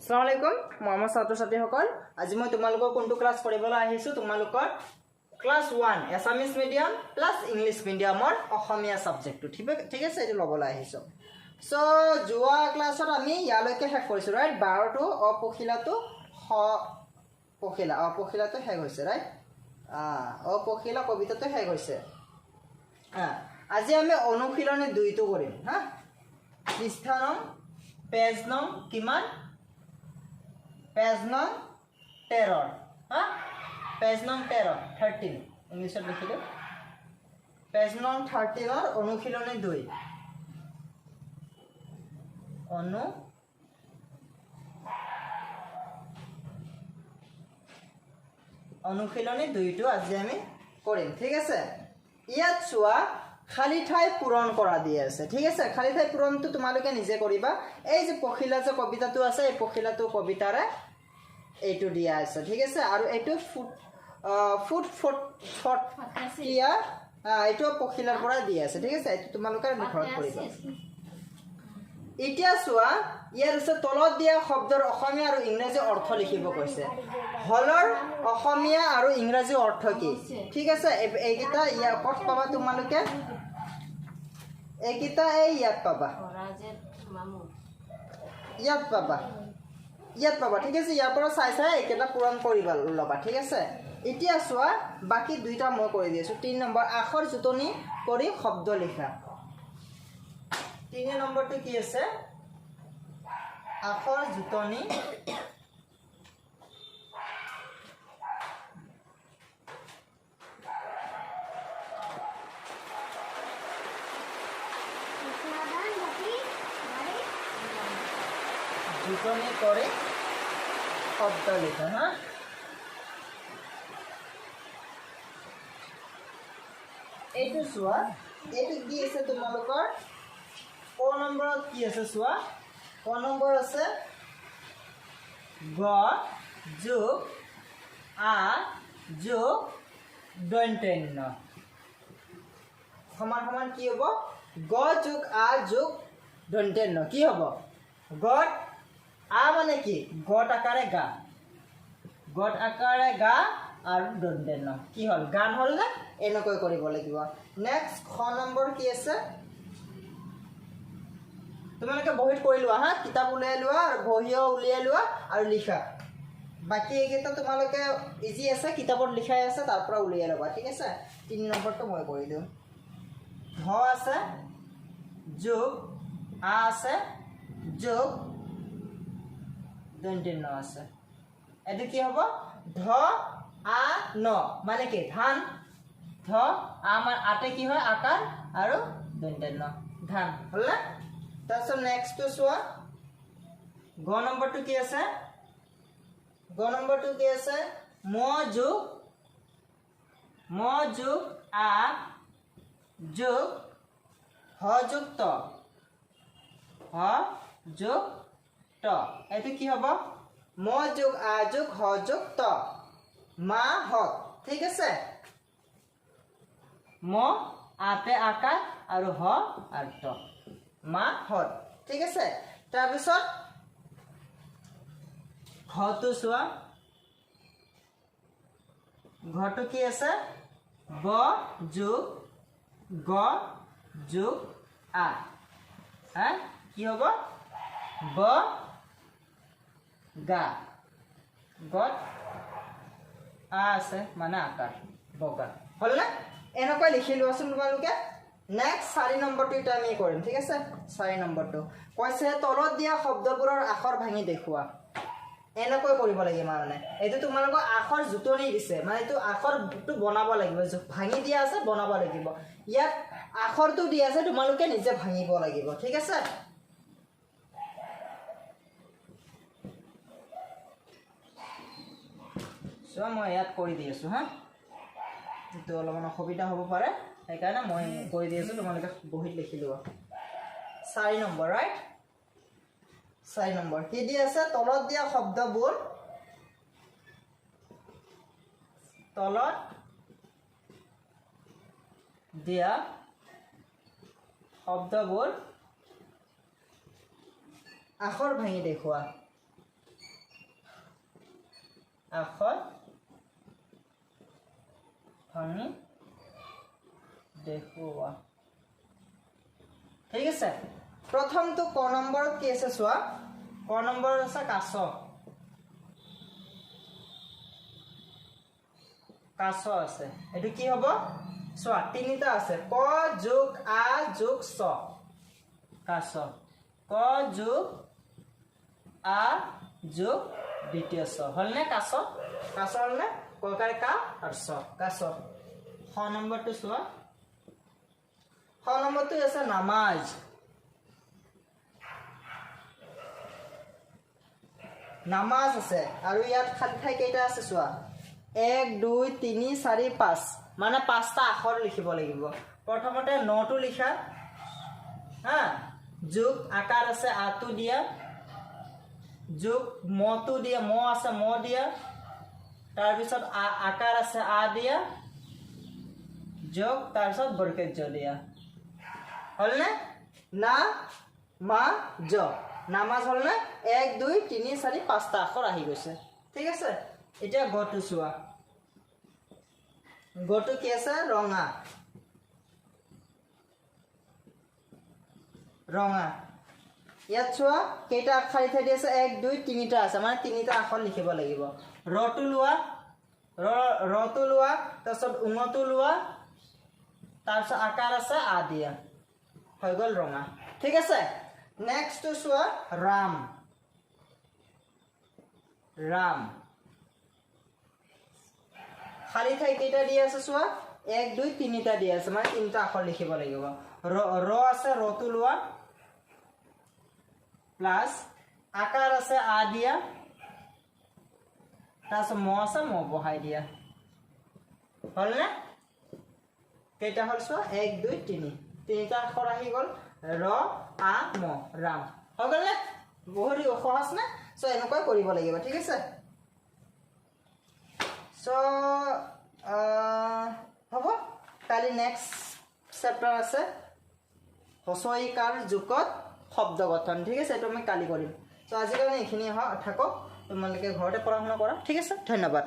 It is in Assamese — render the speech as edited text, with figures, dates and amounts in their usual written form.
আসসালামু আলাইকুম মৰমৰ ছাত্ৰ ছাত্ৰীসকল আজি মই তোমালোকক কোনটো ক্লাছ কৰিবলৈ আহিছো তোমালোকৰ class 1 Assamese medium plus English মিডিয়ামৰ অসমীয়া সাবজেক্টটো ঠিক আছে এটো লবলৈ আহিছো সো জুৱা ক্লাছত আমি ইয়ালৈকে শেষ কৰিছো ৰাইট 12 টো অপখিলাটো অপখিলাটো শেষ হৈছে ৰাইট অপখিলা কবিতাটো শেষ হৈছে আজি আমি অনুশীলনী 2 টো কৰিম হা পৃষ্ঠা নং পেজ নং কিমান पेज नং 13 हाँ पेज नং 13 इंग्लिश लिखिले पेज नং 13 अनुशीलनी 2 अनुशीलनी 2 तो आज আমি কৰিম ঠিক আছে ইয়াত চোৱা খালি ঠাই পূৰণ কৰা দিয়া আছে ঠিক আছে খালি ঠাই পূৰণটো তোমালোকে নিজে কৰিবা এই যে পখিলা যে কবিতাটো আছে এই পখিলাটো কবিতাৰে এইটো দিয়া আছে ঠিক আছে আৰু এইটো ফুট কিয়া এইটো পখিলাৰ পৰা দিয়া আছে ঠিক আছে এইটো তোমালোকে লিখত কৰিবা এতিয়া চোৱা ইয়াৰ আছে তলত দিয়া শব্দৰ অসমীয়া আৰু ইংৰাজী অৰ্থ লিখিব কৈছে হলৰ অসমীয়া আৰু ইংৰাজী অৰ্থ কি ঠিক আছে এইকিটা ইয়া কত পাবা তোমালোকে এইকিটা এই ইয়াত পাবা ইয়াত পাবা ঠিক আছে ইয়াৰ পৰা চাই এইকেটা পূৰণ কৰিবা লবা ঠিক আছে এতিয়া চোৱা বাকি দুইটা মই কৰি দিছো 3 নম্বৰ আখৰ জুটনি কৰি শব্দ লিখা 3 নম্বৰটো কি আছে আখৰ জুটনি জুটনি কৰে শব্দ লিখা হ্যাঁ এইটো চোৱা এইটো কি আছে তোমালোকৰ ক নম্বৰত কি আছে চোৱা ক নম্বৰ আছে গ যোগ আ যোগ দন্ত্যন্য সমান সমান কি হ'ব গ যোগ আ যোগ দন্ত্যন্য কি হ'ব গট আ মানে কি গট আকারে গা আর দন্ত্যন্য কি হল গান হল না এনেকৈ কৰিব লাগিব নেক্সট খ নম্বৰ কি আছে তোমালোকে বহিত কৰি লোৱা হা কিতাপ উলিয়াই লোৱা আৰু বহিও উলিয়াই লোৱা আৰু লিখা বাকি এইকেইটা তোমালোকে ইজি আছে কিতাপত লিখাই আছে তাৰ পৰা উলিয়াই ল'বা ঠিক আছে 3 নম্বৰটো মই কৰি দিওঁ ধ আছে যোগ আ আছে যোগ দন্ত্যন্য আছে এটো কি হ'ব ধ আ ন মানে কি ধান ধ আমাৰ আতে কি হয় আকাৰ আৰু দন্ত্যন্য ধান হল না তাৰপিছত নেক্সট তো চোৱা গ নম্বৰটো কি আছে ম যোগ আ যোগ হ যোগ ত এইটো কি হ'ব ম যোগ আ যোগ হ যোগ ত মা হত ঠিক আছে ম আতে আকাৰ আৰু হ আৰু ত মা হত ঠিক আছে তাৰপিছত ঘটো চোৱা ঘটো কি আছে ব যোগ গ যোগ আ হ্যাঁ কি হ'ব ব গা গট আ আছে মানে আকাৰ বগা হল না এনেকৈ লিখি লোৱাচোন তোমালোকে নেক্সট 4 নম্বৰটো এটা আমি কৰিম ঠিক আছে 4 নম্বৰটো কৈছে তলত দিয়া শব্দবোৰৰ আখৰ ভাঙি দেখুৱা এনেকৈ কৰিব লাগিব মানে এইটো তোমালোকক আখৰ জুটনি দিছে মানে এইটো আখৰটো বনাব লাগিব ভাঙি দিয়া আছে বনাব লাগিব ইয়াত আখৰটো দিয়া আছে তোমালোকে নিজে ভাঙিব লাগিব ঠিক আছে মই ইয়াত কৰি দি আছো হা তো অলপমান অসুবিধা হ'ব পাৰে সেইকাৰণে মই কৰি দি আছো তোমালোকে বহিত লিখি লোৱা 4 নম্বৰ ৰাইট 4 নম্বৰ কি দি আছে তলত দিয়া শব্দবোৰ তলত দিয়া শব্দবোৰ আখৰ ভাঙি দেখুৱা আখৰ ভাঙি দেখুওৱা ঠিক আছে প্ৰথমটো ক নম্বৰত কি আছে চোৱা ক নম্বৰত আছে কাছ কাছ আছে এটো কি হ'ব চোৱা তিনিটা আছে ক যোগ আ যোগ ছ কাছ ক যোগ আ যোগ দ্বিতীয় ছ হলনে কাছ কাছ হলনে ককাৰ কা আৰু ছ কাছ খ নম্বৰটো চোৱা খ নম্বৰটো আছে নামাজ নামাজ আছে আৰু ইয়াত খালি ঠাই কেইটা আছে চোৱা 1 2 3 4 5 মানে পাঁচটা আখৰ লিখিব লাগিব প্ৰথমতে নটো লিখা হা যোগ আকাৰ আছে আটো দিয়া যোগ মটো দিয়া ম আছে ম দিয়া তাৰ পিছত আকাৰ আছে আ দিয়া যোগ তাৰ পিছত বৰ্গজ দিয়া হলনে না মা জ নামাজ হলনে 1 2 3 4 5টা আখৰ আহি গৈছে ঠিক আছে এতিয়া গটো চোৱা গটো কি আছে ৰঙা ৰঙা ইয়াত চোৱা কেইটা আখৰ ইথা দি আছে 1 2 3টা আছে মানে তিনিটা আখৰ লিখিব লাগিব ৰটো লোৱা ৰটো লোৱা তাৰপিছত উঙটো লোৱা তাৰপিছত আকাৰ আছে আ দিয়া হৈ গ'ল ৰঙা ঠিক আছে নেক্সট টু চোৱা ৰাম ৰাম খালি ঠাই কেইটা দি আছে চোৱা 1 2 3টা দি আছে মানে তিনিটা আখৰ লিখিব লাগিব ৰ আছে ৰটো লোৱা প্লাস আকাৰ আছে আ দিয়া তাৰপিছত ম আছে ম বহাই দিয়া হলনে কেইটা হল চোৱা 1 2 3 তিনিটা আখৰ আহি গ'ল ৰ আ ম ৰাম হৈ গ'লনে বহুত সহজ নে সো এনেকৈ কৰিব লাগিব ঠিক আছে সো হ'ব কালি নেক্সট চেপ্টাৰ আছে হছইকাৰ যুগত শব্দ গঠন ঠিক আছে এটা আমি কালি কৰিম সো আজি কাৰণে এইখিনি থাকক তোমালোকে ঘৰতে পঢ়া শুনা কৰা ঠিক আছে ধন্যবাদ